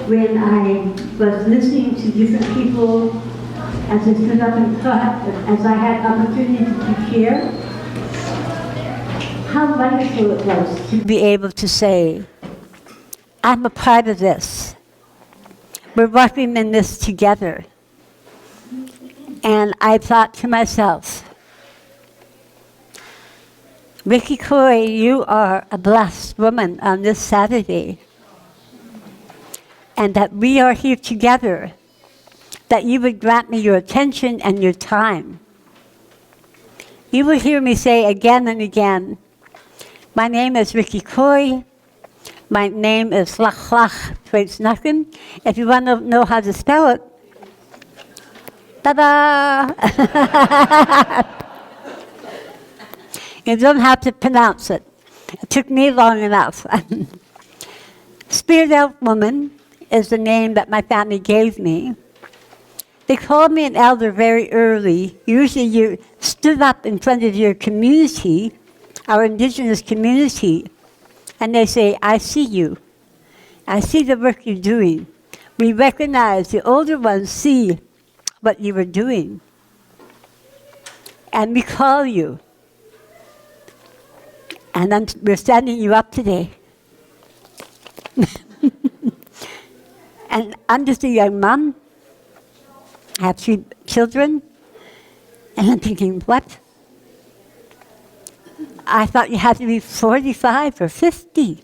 when I was listening to different people as I stood up and taught, as I had opportunity to share, how wonderful it was to be able to say, I'm a part of this. We're working in this together. And I thought to myself, Rikki Kooy, you are a blessed woman on this Saturday. And that we are here together, that you would grant me your attention and your time. You will hear me say again and again, my name is Rikki Kooy. My name is Lach Tweetsnakken. If you want to know how to spell it, ta-da! You don't have to pronounce it. It took me long enough. Spirit Elf Woman is the name that my family gave me. They called me an elder very early. Usually you stood up in front of your community, our indigenous community, and they say, I see you. I see the work you're doing. We recognize, the older ones see what you were doing. And we call you. And we're standing you up today. And I'm just a young mom. I have 3 children. And I'm thinking, what? I thought you had to be 45 or 50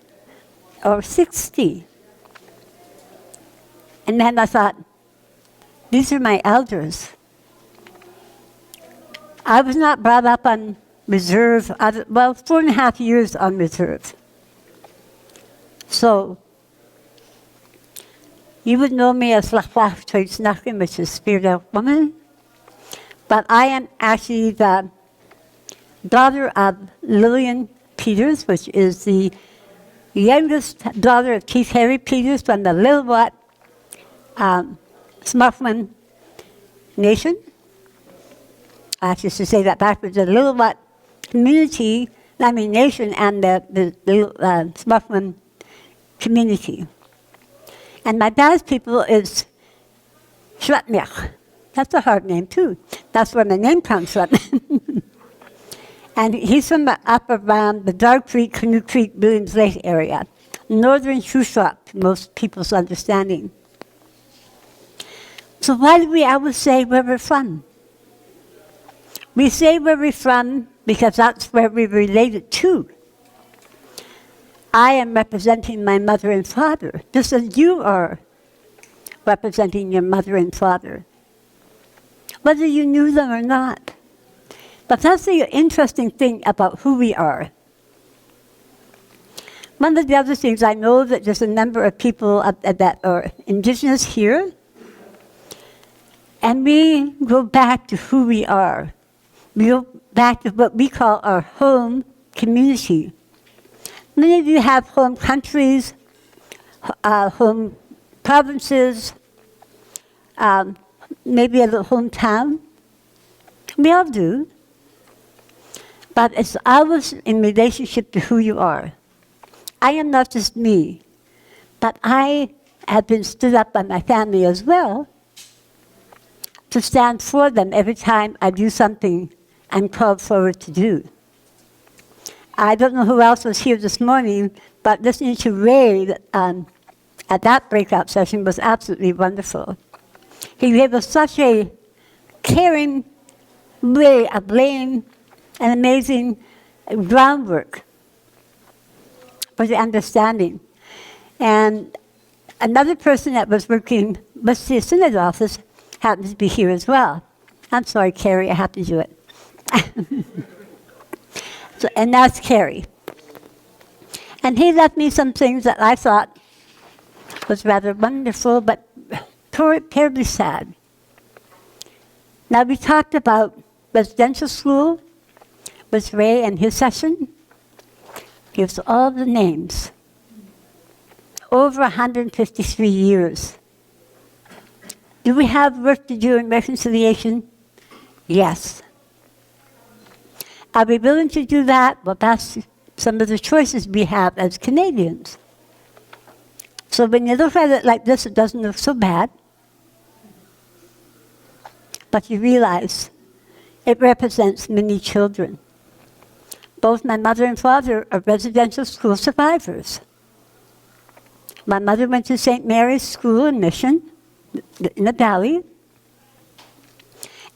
or 60. And then I thought, these are my elders. I was not brought up on reserve, 4.5 years on reserve. So, you would know me as Lach Tweetsnakken, which is Spirit Elf Woman. But I am actually the daughter of Lillian Peters, which is the youngest daughter of Chief Harry Peters from the Lilwat Smuffman Nation. I have to say that backwards, the Lilwat community, nation, and the Smuffman community. And my dad's people is Schwetmich. That's a hard name too. That's where my name comes from. And he's from up around the Dark Creek, Canoe Creek, Williams Lake area. Northern Shuswap, most people's understanding. So why do we always say where we're from? We say where we're from because that's where we're related to. I am representing my mother and father, just as you are representing your mother and father, whether you knew them or not. But that's the interesting thing about who we are. One of the other things, I know that there's a number of people that are indigenous here, and we go back to who we are. We go back to what we call our home community. Many of you have home countries, home provinces, maybe a little hometown. We all do. But it's always in relationship to who you are. I am not just me, but I have been stood up by my family as well to stand for them every time I do something I'm called forward to do. I don't know who else was here this morning, but listening to Ray at that breakout session was absolutely wonderful. He gave us such a caring way of laying an amazing groundwork for the understanding. And another person that was working with the Synod office happens to be here as well. I'm sorry, Carrie, I have to do it. And that's Carrie. And he left me some things that I thought was rather wonderful, but terribly sad. Now, we talked about residential school with Ray and his session. Gives all the names. Over 153 years. Do we have work to do in reconciliation? Yes. Are we willing to do that? Well, that's some of the choices we have as Canadians. So when you look at it like this, it doesn't look so bad. But you realize it represents many children. Both my mother and father are residential school survivors. My mother went to St. Mary's School and Mission in the Valley.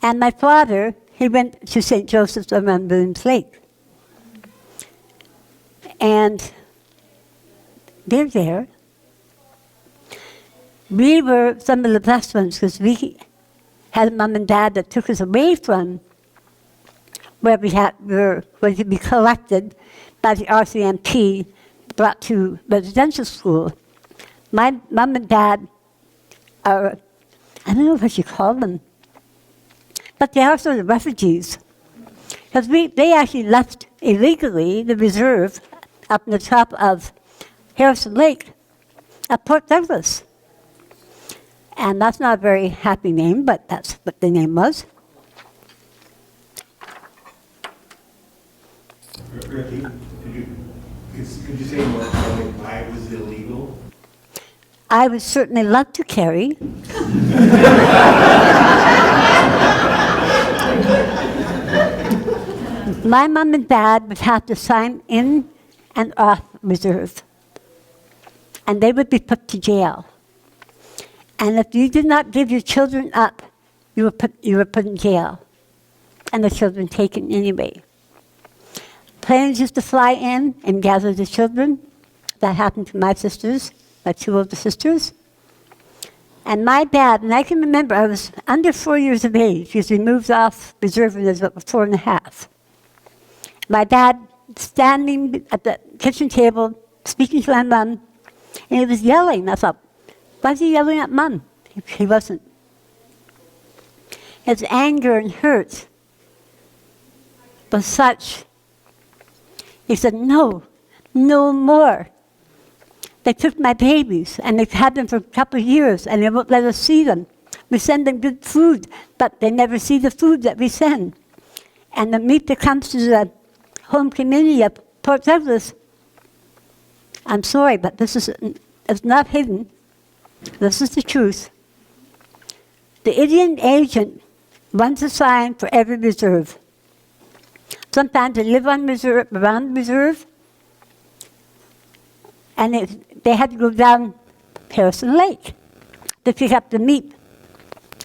And my father, he went to St. Joseph's around Williams Lake. And they're there. We were some of the blessed ones because we had a mom and dad that took us away from where we were going to be collected by the RCMP, brought to residential school. My mom and dad are, I don't know what you call them, but they are sort of refugees. Because they actually left illegally the reserve up on the top of Harrison Lake at Port Douglas. And that's not a very happy name, but that's what the name was. Rikki, could you say more clearly why it was illegal? I would certainly love to carry. My mom and dad would have to sign in and off reserve. And they would be put to jail. And if you did not give your children up, you were put in jail. And the children taken anyway. Planes used to fly in and gather the children. That happened to my sisters, my two older sisters. And my dad, and I can remember I was under 4 years of age because we moved off reserve when I was about 4 and a half. My dad standing at the kitchen table, speaking to my mom, and he was yelling. I thought, why is he yelling at Mom? He wasn't. His anger and hurt was such. He said, no, no more. They took my babies, and they've had them for a couple of years, and they won't let us see them. We send them good food, but they never see the food that we send. And the meat that comes to the home community of Port Douglas, I'm sorry, but it's not hidden. This is the truth. The Indian agent runs a sign for every reserve. Sometimes they live on reserve, around reserve, and they had to go down Harrison Lake to pick up the meat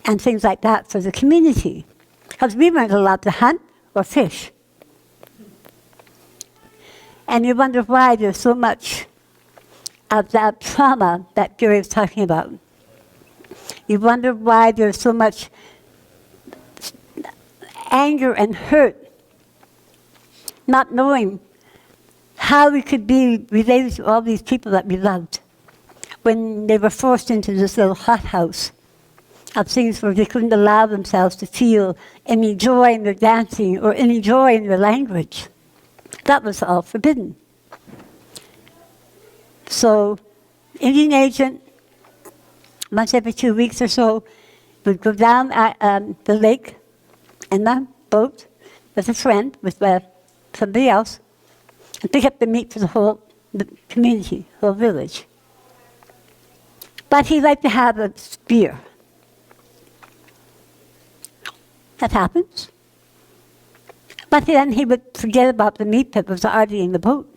and things like that for the community, because we weren't allowed to hunt or fish. And you wonder why there's so much of that trauma that Gary was talking about. You wonder why there's so much anger and hurt, not knowing how we could be related to all these people that we loved when they were forced into this little hothouse of things where they couldn't allow themselves to feel any joy in their dancing or any joy in their language. That was all forbidden. So, Indian agent, once every 2 weeks or so, would go down the lake in the boat with a friend, with somebody else, and pick up the meat for the community, whole village. But he liked to have a spear. That happens. But then he would forget about the meat that was already in the boat,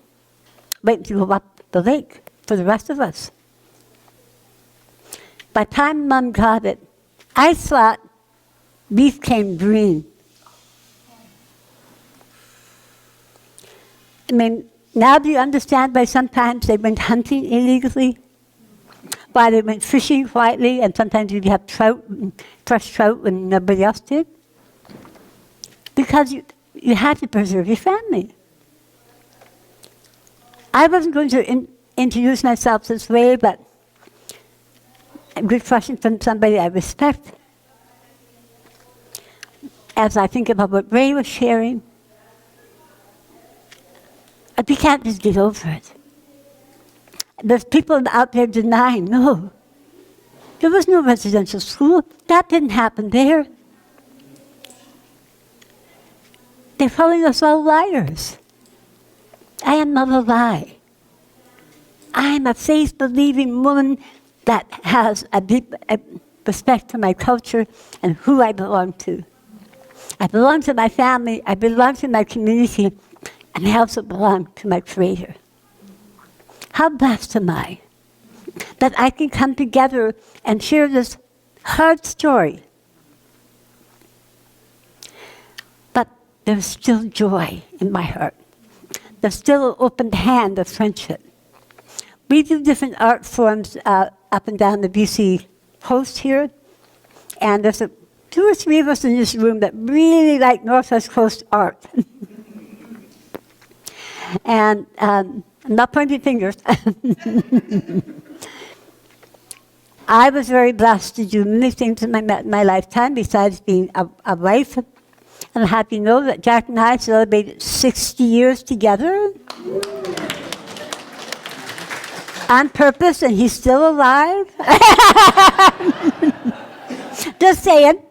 waiting to go up the lake for the rest of us. By the time Mom got it, I thought beef came green. I mean, now do you understand why sometimes they went hunting illegally? Why they went fishing quietly, and sometimes you'd have trout, fresh trout when nobody else did? Because you had to preserve your family. I wasn't going to introduce myself this way, but a good question from somebody I respect. As I think about what Ray was sharing, we can't just get over it. There's people out there denying, no. There was no residential school. That didn't happen there. They're calling us all liars. I am not a lie. I'm a faith-believing woman that has a deep respect for my culture and who I belong to. I belong to my family, I belong to my community, and I also belong to my Creator. How blessed am I that I can come together and share this hard story. But there's still joy in my heart. There's still an open hand of friendship. We do different art forms up and down the BC coast here, and there's two or three of us in this room that really like Northwest Coast art. And I'm not pointing fingers. I was very blessed to do many things in my lifetime besides being a wife. And I'm happy to know that Jack and I celebrated 60 years together. On purpose, and he's still alive. Just saying.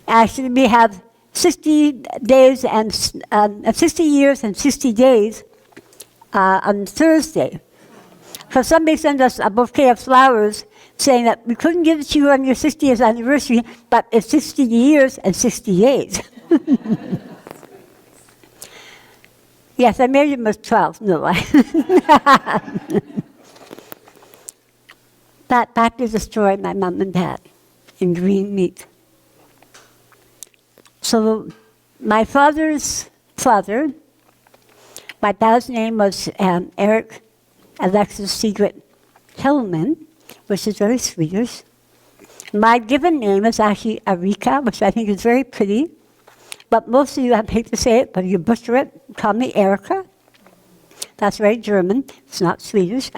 Actually, we have 60 days and 60 years and 60 days on Thursday. So somebody sent us a bouquet of flowers saying that we couldn't give it to you on your 60th anniversary, but it's 60 years and 60 days. Yes, I married him when I was 12. No, But back to the story of my mom and dad in green meat. So my father's father, my dad's name was Eric Alexis Sigrid Hillman, which is very Swedish. My given name is actually Erika, which I think is very pretty. But most of you, I hate to say it, but you butcher it, call me Erica. That's very German. It's not Swedish.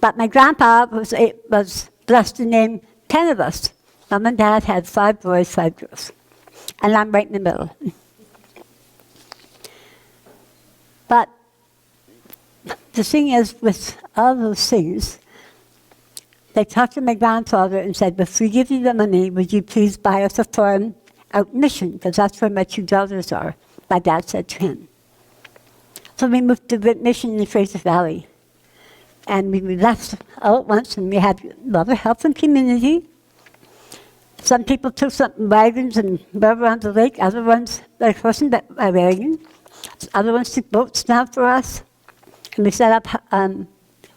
But my grandpa was blessed to name 10 of us. Mom and Dad had 5 boys, 5 girls. And I'm right in the middle. But the thing is, with all those things, they talked to my grandfather and said, if we give you the money, would you please buy us a farm out Mission? Because that's where my 2 daughters are, my dad said to him. So we moved to Mission in the Fraser Valley. And we left all at once, and we had a lot of help from community. Some people took some wagons and rode around the lake. Other ones, like wasn't that a wagon. Other ones took boats down for us. And we set up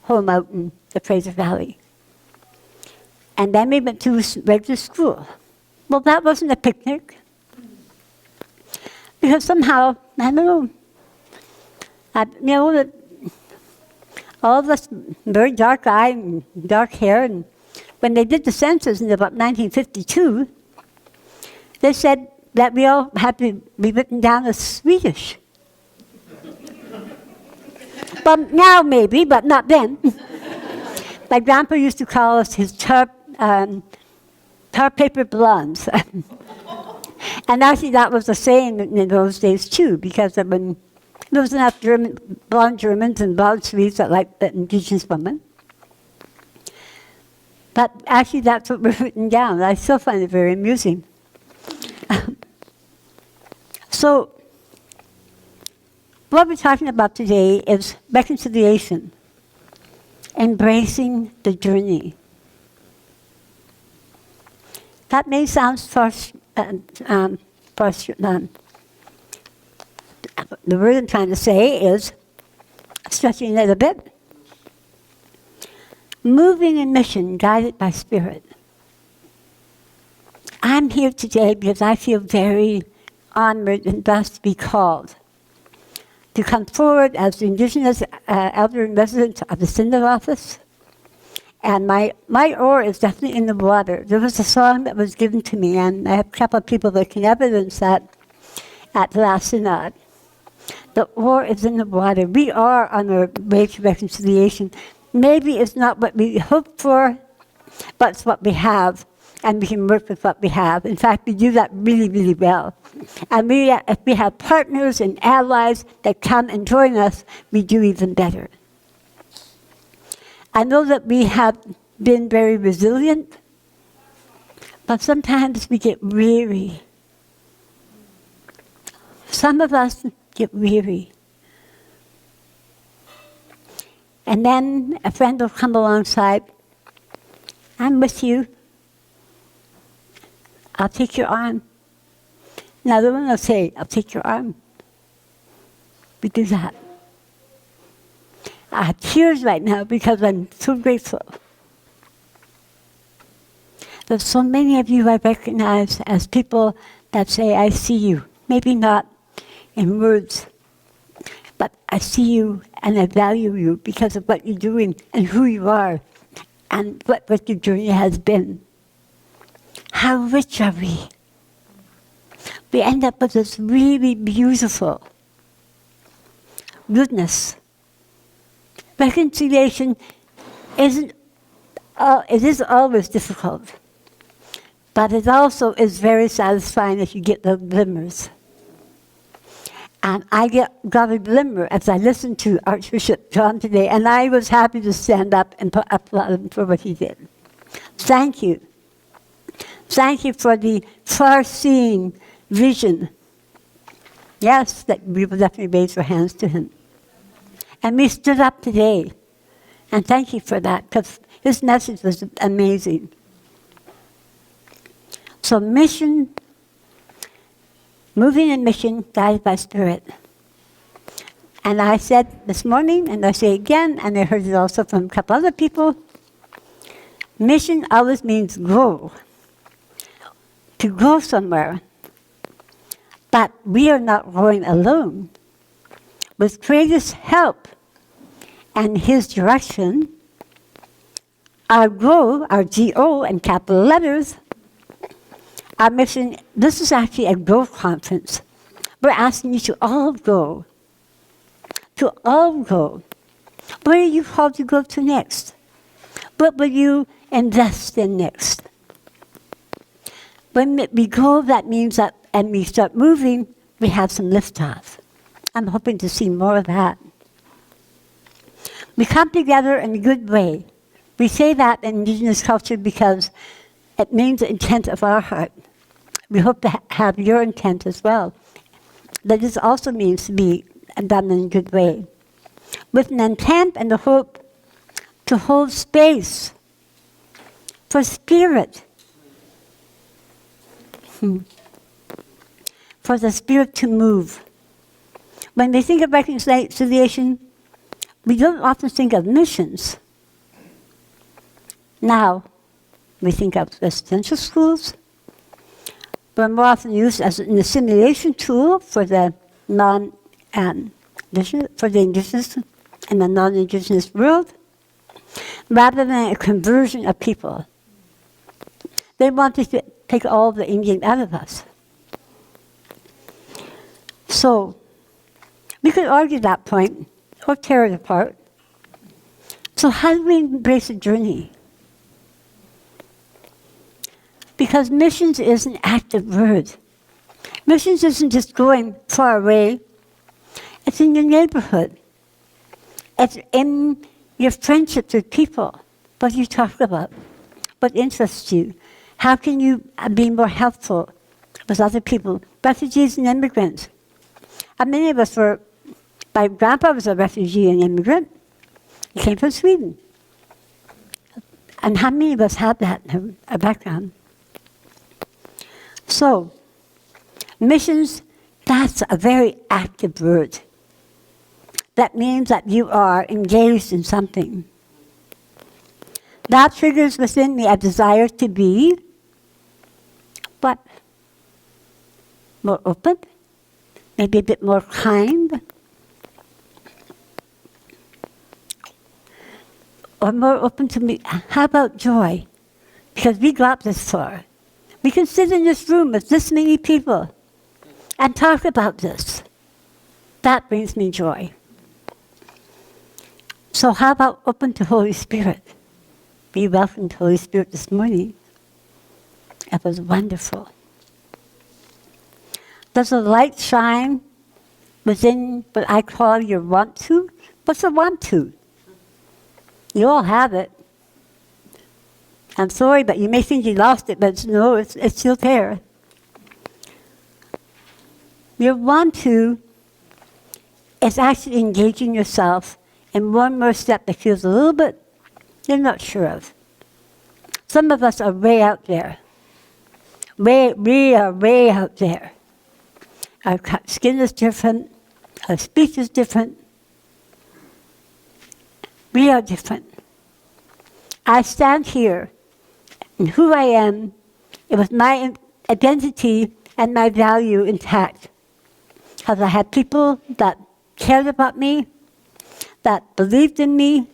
home out in the Fraser Valley. And then we went to regular school. Well, that wasn't a picnic. Because somehow, I don't know, that all of us very dark eye and dark hair, and when they did the census in about 1952, they said that we all had to be written down as Swedish. Well, now maybe, but not then. My grandpa used to call us his tar paper blondes. And actually that was a saying in those days too, because when there was enough blonde Germans and blonde Swedes that liked the indigenous women. But actually that's what we're written down. I still find it very amusing. So what we're talking about today is reconciliation, embracing the journey. That may sound the word I'm trying to say is, stretching it a bit, moving in mission guided by Spirit. I'm here today because I feel very honored and blessed to be called to come forward as the Indigenous Elder-in-Residence of the Synod Office. And my oar is definitely in the water. There was a song that was given to me, and I have a couple of people that can evidence that at the last Synod. The oar is in the water. We are on our way to reconciliation. Maybe it's not what we hoped for, but it's what we have, and we can work with what we have. In fact, we do that really, really well. And if we have partners and allies that come and join us, we do even better. I know that we have been very resilient, but sometimes we get weary. Some of us get weary. And then a friend will come alongside. I'm with you. I'll take your arm. Another one will say, I'll take your arm. We do that. I have tears right now because I'm so grateful. There's so many of you I recognize as people that say, I see you. Maybe not in words, but I see you and I value you because of what you're doing and who you are and what your journey has been. How rich are we? We end up with this really beautiful goodness. Reconciliation it is always difficult, but it also is very satisfying if you get the glimmers. And I got a glimmer as I listened to Archbishop John today, and I was happy to stand up and applaud him for what he did. Thank you. Thank you for the far-seeing vision. Yes, that we will definitely raise our hands to him. And we stood up today. And thank you for that, because his message was amazing. So mission, moving in mission, guided by Spirit. And I said this morning, and I say again, and I heard it also from a couple other people, mission always means go. To go somewhere. But we are not going alone. With Creator's help and his direction, our GO, our G-O in capital letters, our mission, this is actually a GO conference. We're asking you to all go. To all go. Where are you called to go to next? What will you invest in next? When we go, that means that, and we start moving, we have some liftoff. I'm hoping to see more of that. We come together in a good way. We say that in Indigenous culture because it means the intent of our heart. We hope to have your intent as well. That this also means to be done in a good way. With an intent and the hope to hold space for Spirit. For the Spirit to move. When we think of reconciliation, we don't often think of missions. Now, we think of residential schools, but more often used as an assimilation tool for the for the indigenous and the non-indigenous world, rather than a conversion of people. They want to take all the Indian out of us. So, we could argue that point, or tear it apart. So how do we embrace a journey? Because missions is an active word. Missions isn't just going far away. It's in your neighborhood. It's in your friendships with people. What do you talk about? What interests you? How can you be more helpful with other people? Refugees and immigrants. And many of us were, my grandpa was a refugee and immigrant. He came from Sweden. And how many of us had that in our background? So, missions, that's a very active word. That means that you are engaged in something. That triggers within me a desire to be, what? More open? Maybe a bit more kind? Or more open to me. How about joy? Because we got this far. We can sit in this room with this many people and talk about this. That brings me joy. So how about open to Holy Spirit? We welcomed Holy Spirit this morning. It was wonderful. Does a light shine within what I call your want to? What's a want to? You all have it. I'm sorry, but you may think you lost it, but no, it's still there. Your want to It's actually engaging yourself in one more step that feels a little bit you're not sure of. Some of us are way out there. We are way out there. Our skin is different. Our speech is different. We are different. I stand here, and who I am, with my identity and my value intact. Because I had people that cared about me, that believed in me,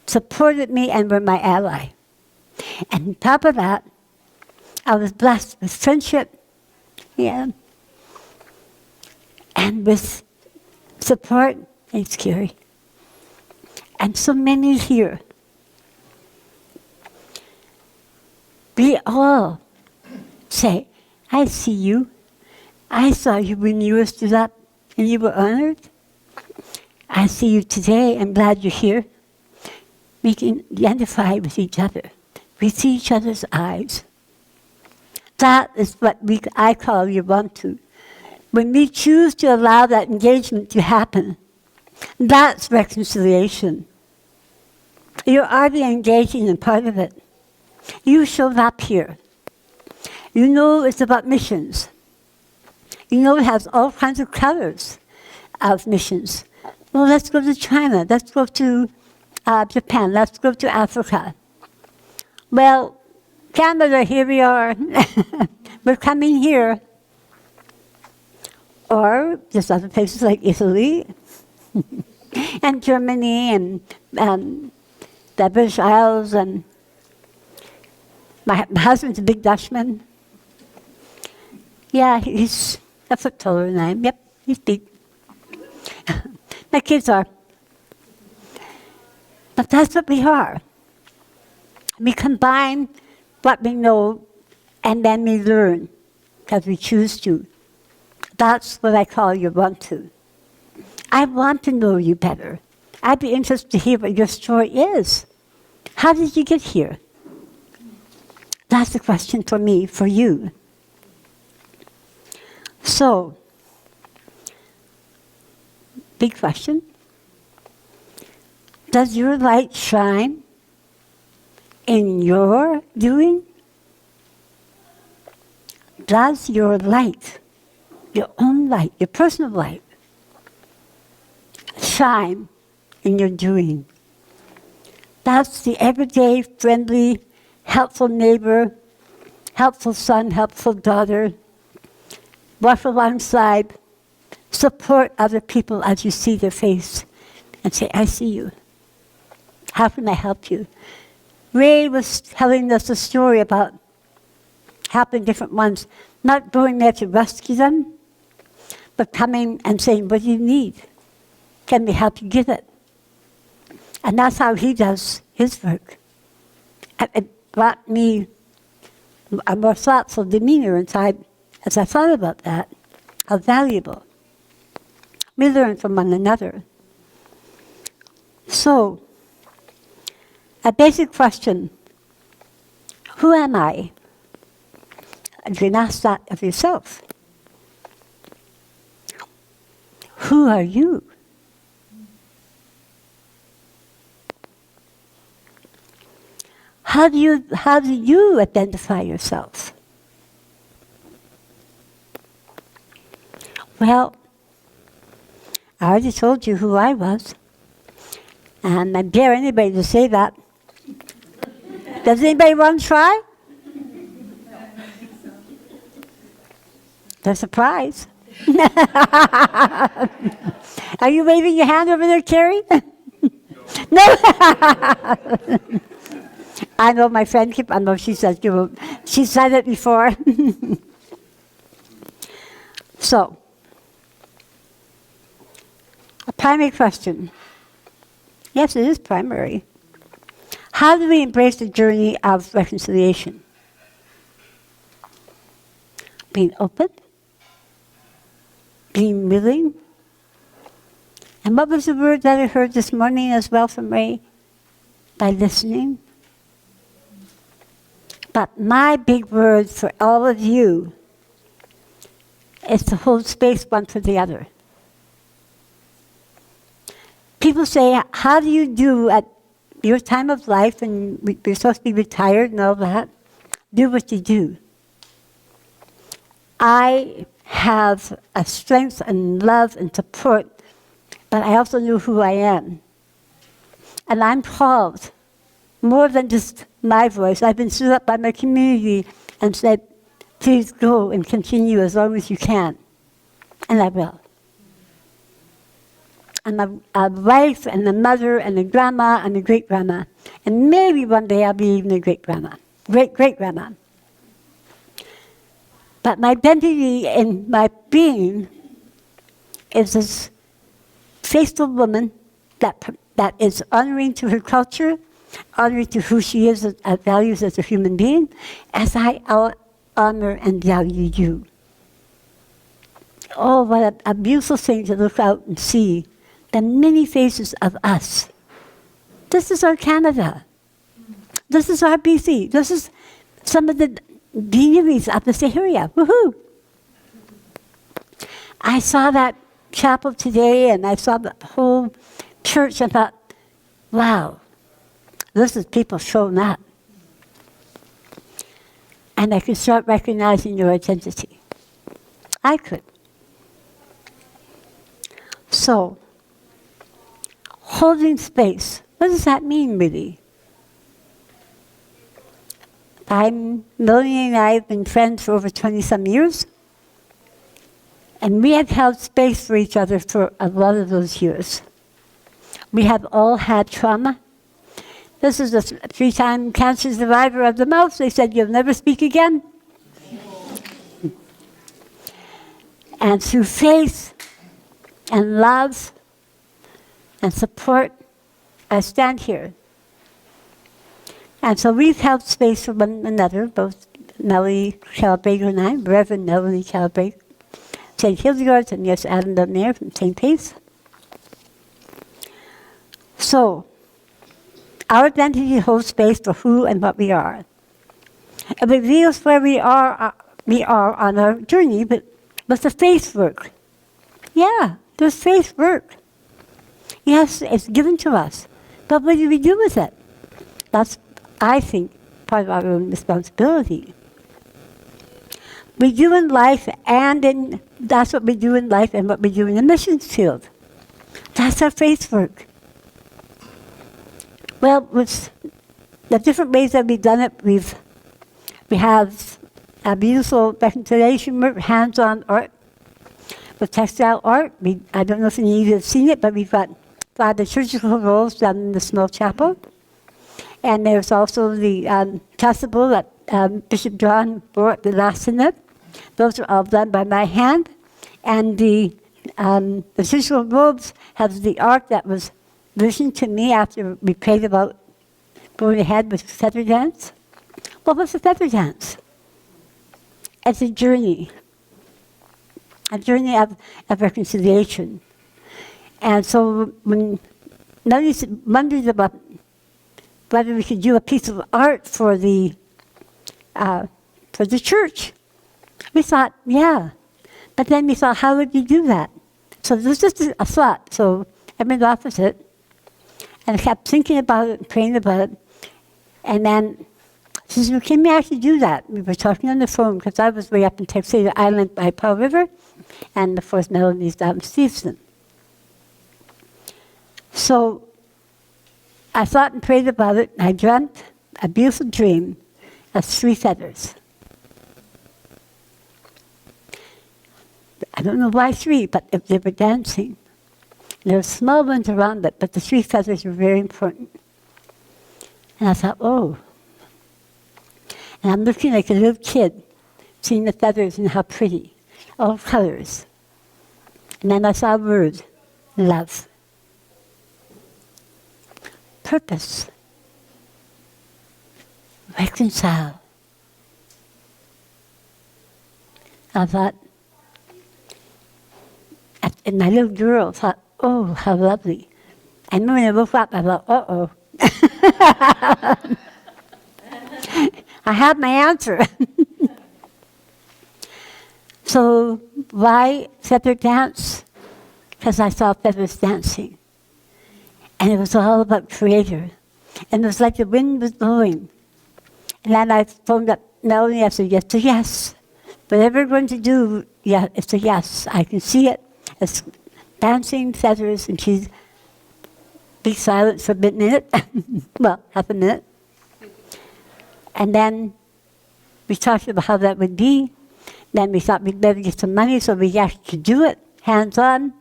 supported me, and were my ally. And on top of that, I was blessed with friendship, and with support. It's scary. And so many here. We all say, I see you. I saw you when you stood up and you were honored. I see you today. I'm glad you're here. We can identify with each other. We see each other's eyes. That is what I call Ubuntu. When we choose to allow that engagement to happen, that's reconciliation. You're already engaging in part of it. You showed up here. You know it's about missions. You know it has all kinds of colors of missions. Well, let's go to China. Let's go to Japan. Let's go to Africa. Well, Canada, here we are. We're coming here. Or there's other places like Italy and Germany and the British Isles, and my husband's a big Dutchman. Yeah, he's a foot taller than I am. Yep, he's big. My kids are. But that's what we are. We combine what we know and then we learn because we choose to. That's what I call Ubuntu. I want to know you better. I'd be interested to hear what your story is. How did you get here? That's the question for me, for you. So, big question. Does your light shine in your doing? Does your light, your own light, your personal light, shine in your doing? That's the everyday, friendly, helpful neighbor, helpful son, helpful daughter. Walk alongside, support other people as you see their face, and say, I see you. How can I help you? Ray was telling us a story about helping different ones, not going there to rescue them, but coming and saying, what do you need? Can we help you get it? And that's how he does his work. It brought me a more thoughtful demeanor inside as I thought about that, how valuable. We learn from one another. So, a basic question, who am I? You can ask that of yourself. Who are you? How do you identify yourself? Well, I already told you who I was, and I dare anybody to say that. Does anybody want to try? The surprise. Are you waving your hand over there, Carrie? No. I know my friend, I know she said she's said it before. So, a primary question. Yes, it is primary. How do we embrace the journey of reconciliation? Being open, being willing. And what was the word that I heard this morning as well from Ray? By listening. But my big word for all of you is to hold space one for the other. People say, how do you do at your time of life, and you're supposed to be retired and all that? Do what you do. I have a strength and love and support, but I also know who I am. And I'm called, more than just my voice. I've been stood up by my community and said, please go and continue as long as you can. And I will. I'm a wife and a mother and a grandma and a great-grandma. And maybe one day I'll be even a great-grandma, great-great-grandma. But my identity and my being is this faithful woman that is honoring to her culture, honoring to who she is, values as a human being, as I honor and value you. Oh, what a beautiful thing to look out and see the many faces of us. This is our Canada. This is our BC. This is some of the deaneries of this area. Woohoo! I saw that chapel today, and I saw the whole church, and thought, wow, this is people showing up. And I could start recognizing your identity. I could. So, holding space, what does that mean, really? Melanie and I have been friends for over 20-some years, and we have held space for each other for a lot of those years. We have all had trauma. This is a 3-time cancer survivor of the mouth. They said, you'll never speak again. And through faith and love and support, I stand here. And so we've held space for one another, both Melanie Calabrega and I, Reverend Melanie Calabrega, St. Hildegard, and yes, Adam Lemire from St. Pace. So, our identity holds space for who and what we are. It reveals where we are on our journey, but with the faith work. Yeah, there's faith work. Yes, it's given to us. But what do we do with it? That's, I think, part of our own responsibility. We do in life, and that's what we do in life and what we do in the missions field. That's our faith work. Well, with the different ways that we've done it, we have a beautiful reconciliation work, hands-on art, with textile art. I don't know if any of you have seen it, but we've got the liturgical roles done in the small chapel. And there's also the chasuble that Bishop John bore at the last synod. Those are all done by my hand. And the liturgical robes have the art that was vision to me after we prayed about going ahead with feather dance. What was the feather dance? It's a journey of reconciliation. And so when Melanie wondered about whether we could do a piece of art for the church, we thought, yeah. But then we thought, how would we do that? So this was just a thought. So I went off with it. And I kept thinking about it and praying about it. And then she said, well, can we actually do that? We were talking on the phone because I was way up in Texas Island by Powell River, and of course Melanie's down in Stevenson. So I thought and prayed about it, and I dreamt a beautiful dream of 3 feathers. I don't know why 3, but they were dancing. There were small ones around it, but the 3 feathers were very important. And I thought, oh. And I'm looking like a little kid, seeing the feathers and how pretty, all colors. And then I saw a word, love. Purpose. Reconcile. I thought, and my little girl thought, oh, how lovely. And when I woke up, I thought, uh-oh. I had my answer. So why feather dance? Because I saw feathers dancing. And it was all about Creator. And it was like the wind was blowing. And then I phoned up Melanie, I said, yes to yes. Whatever we're going to do, yeah, it's a yes. I can see it. It's dancing feathers, and she'd be silent for a minute. Well, half a minute. And then we talked about how that would be. Then we thought we'd better get some money, so we actually do it, hands-on.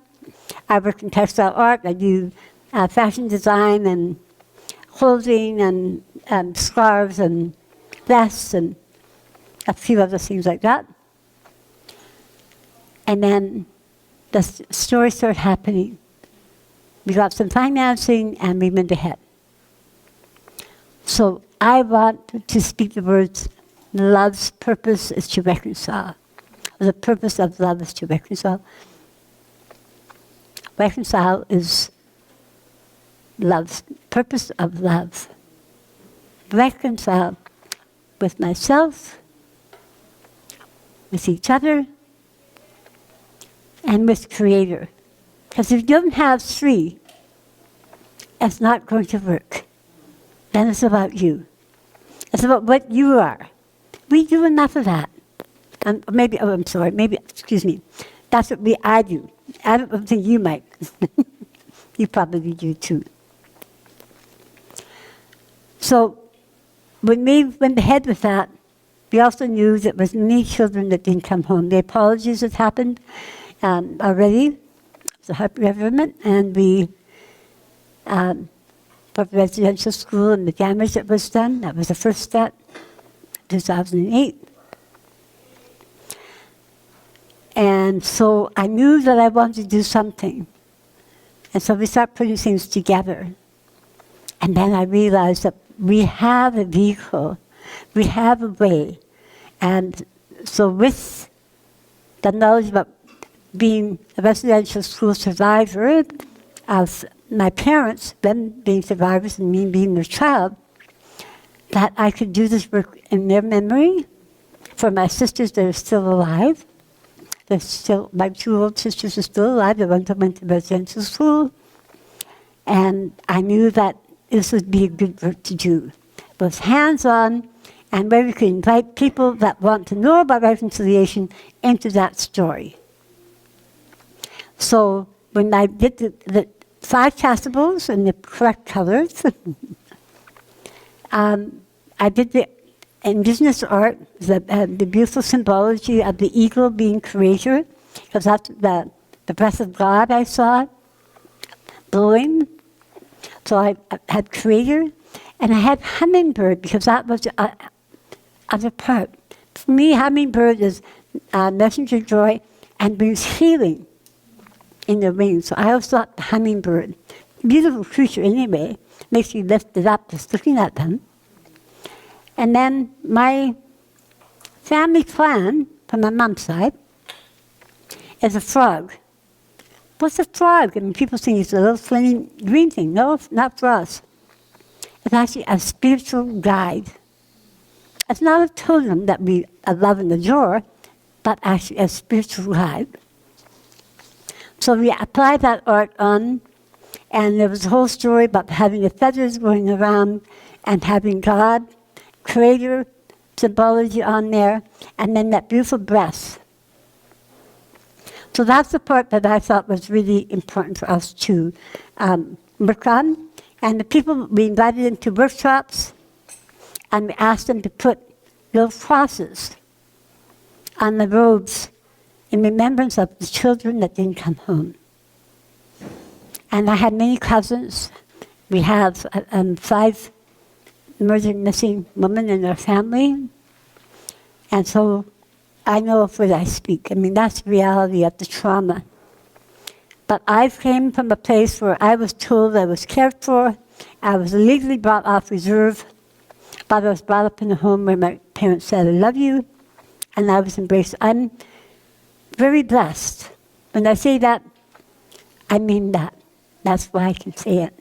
I work in textile art. I do fashion design and clothing and scarves and vests and a few other things like that. And then the story started happening. We got some financing and we went ahead. So I want to speak the words, love's purpose is to reconcile. The purpose of love is to reconcile. Reconcile is love's purpose of love. Reconcile with myself, with each other, and with Creator. Because if you don't have three, it's not going to work. Then it's about you. It's about what you are. We do enough of that. Excuse me. That's what I do. I don't think you might. You probably do too. So when we went ahead with that, we also knew that there was many children that didn't come home. The apologies had happened already, the government, and we, for the residential school and the damage that was done, that was the first step, 2008. And so I knew that I wanted to do something. And so we started putting things together. And then I realized that we have a vehicle, we have a way. And so with the knowledge about being a residential school survivor of my parents, them being survivors and me being their child, that I could do this work in their memory for my sisters that are still alive. They're still, my two old sisters are still alive. They went to residential school. And I knew that this would be a good work to do. Both hands-on and where we could invite people that want to know about reconciliation into that story. So when I did the 5 chasubles in the correct colors, I did the indigenous art, the beautiful symbology of the eagle being Creator, because that's the breath of God I saw blowing. So I had Creator, and I had hummingbird, because that was the other part. For me, hummingbird is messenger joy and brings healing in the wings. So I always thought the hummingbird, beautiful creature anyway, makes you lift it up just looking at them. And then my family clan, from my mom's side, is a frog. What's a frog? I mean, people think it's a little flaming green thing. No, not for us. It's actually a spiritual guide. It's not a totem that we love and adore, but actually a spiritual guide. So we applied that art on, and there was a whole story about having the feathers going around and having God, Creator, symbology on there, and then that beautiful breath. So that's the part that I thought was really important for us to work on. And the people, we invited them to workshops, and we asked them to put little crosses on the robes in remembrance of the children that didn't come home. And I had many cousins. We have 5 murdered missing women in our family. And so I know of what I speak. I mean, that's the reality of the trauma. But I came from a place where I was told I was cared for. I was legally brought off reserve, but I was brought up in a home where my parents said, I love you, and I was embraced. I'm very blessed. When I say that, I mean that. That's why I can say it.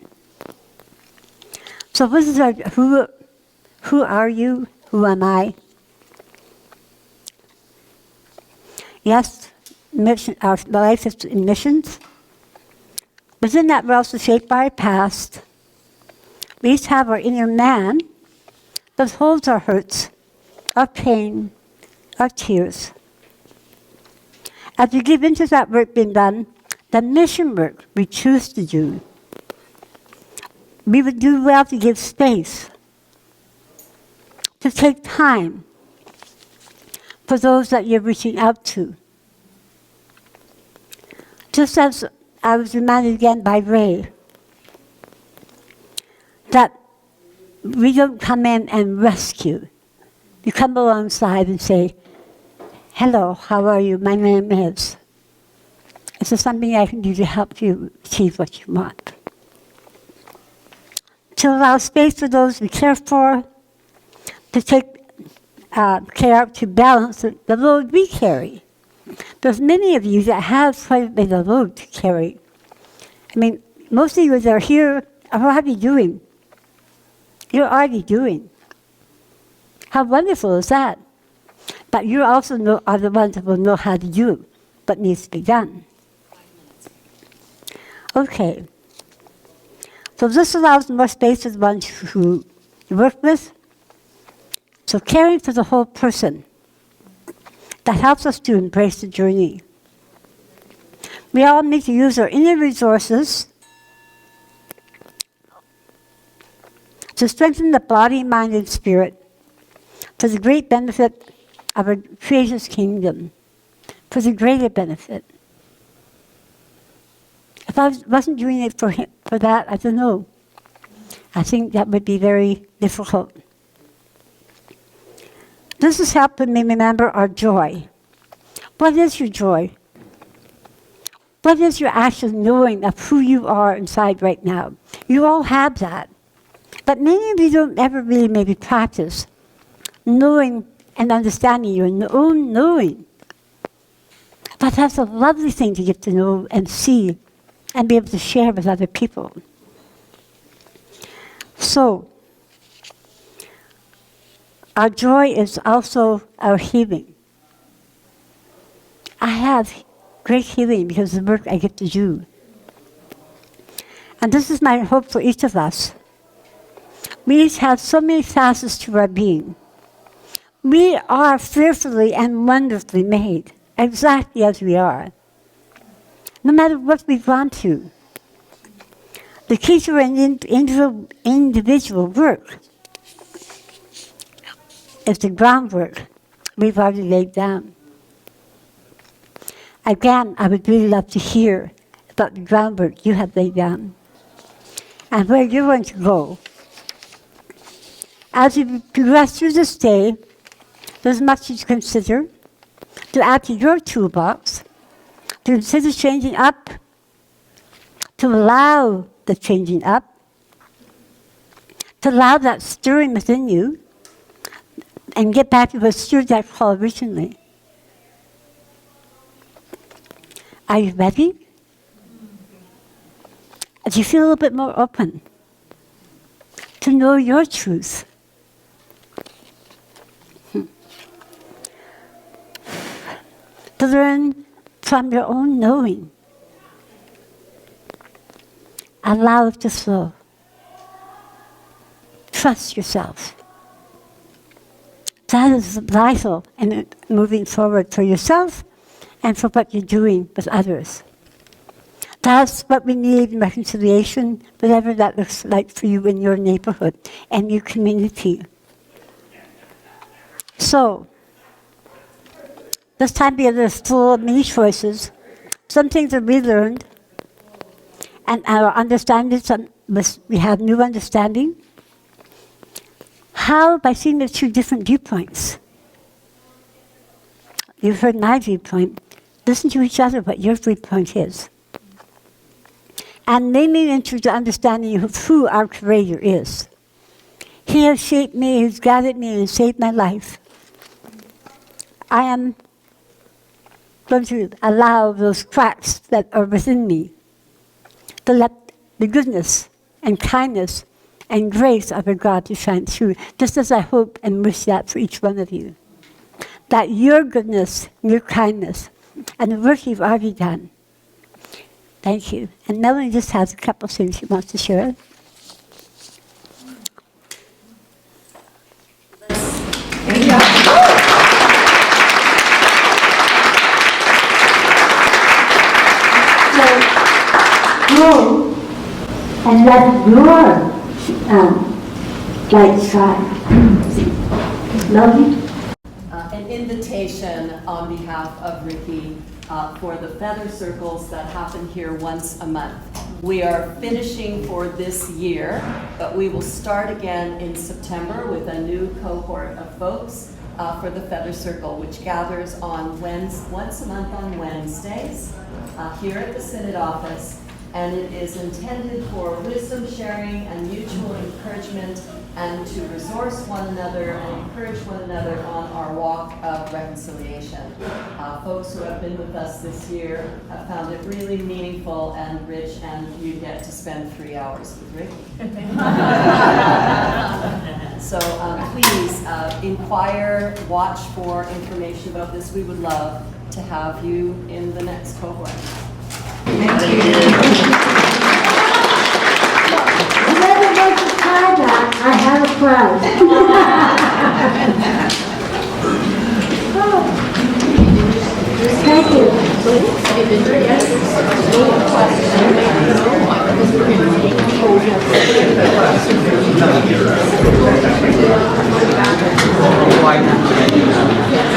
So this is our, who are you? Who am I? Yes, mission, our life is in missions. Within that, we're also shaped by our past. We each have our inner man that holds our hurts, our pain, our tears. As we give into that work being done, the mission work we choose to do, we would do well to give space, to take time for those that you're reaching out to. Just as I was reminded again by Ray, that we don't come in and rescue. You come alongside and say, hello, how are you? My name is. Is there something I can do to help you achieve what you want? To allow space for those we care for, to take care to balance the load we carry. There's many of you that have quite a bit of load to carry. I mean, most of you that are here are already doing. You're already doing. How wonderful is that? But you also are the ones that will know how to do what needs to be done. Okay. So this allows more space for the ones who you work with. So caring for the whole person, that helps us to embrace the journey. We all need to use our inner resources to strengthen the body, mind, and spirit for the great benefit of our Creator's kingdom, for the greater benefit. If I wasn't doing it for that, I don't know. I think that would be very difficult. This has helped me remember our joy. What is your joy? What is your actual knowing of who you are inside right now? You all have that. But many of you don't ever really maybe practice knowing and understanding your own knowing. But that's a lovely thing to get to know and see and be able to share with other people. So, our joy is also our healing. I have great healing because of the work I get to do. And this is my hope for each of us. We each have so many facets to our being. We are fearfully and wonderfully made, exactly as we are. No matter what we've gone through. The key to our individual work is the groundwork we've already laid down. Again, I would really love to hear about the groundwork you have laid down and where you're going to go. As you progress through this day, there's much to consider, to add to your toolbox, to consider changing up, to allow the changing up, to allow that stirring within you, and get back to what stirred that call originally. Are you ready? Do you feel a little bit more open to know your truth? To learn from your own knowing. Allow it to flow. Trust yourself. That is vital in moving forward for yourself and for what you're doing with others. That's what we need in reconciliation, whatever that looks like for you in your neighborhood and your community. So, this time together is full of many choices. Some things are relearned, and our understanding, we have new understanding. How? By seeing the two different viewpoints. You've heard my viewpoint. Listen to each other what your viewpoint is. And naming into the understanding of who our Creator is. He has shaped me, He's guided me, and saved my life. I am going to allow those cracks that are within me to let the goodness and kindness and grace of our God to shine through, just as I hope and wish that for each one of you. That your goodness, your kindness, and the work you've already done, Thank you. And Melanie just has a couple of things she wants to share. Go and let your light shine. Love you. An invitation on behalf of Rikki for the feather circles that happen here once a month. We are finishing for this year, but we will start again in September with a new cohort of folks for the feather circle, which gathers on once a month on Wednesdays here at the Synod office. And it is intended for wisdom sharing and mutual encouragement, and to resource one another and encourage one another on our walk of reconciliation. Folks who have been with us this year have found it really meaningful and rich, and you get to spend 3 hours with Rikki. So please inquire, watch for information about this. We would love to have you in the next cohort. Thank you. Whoever wants to try that, I have a prize. Thank you.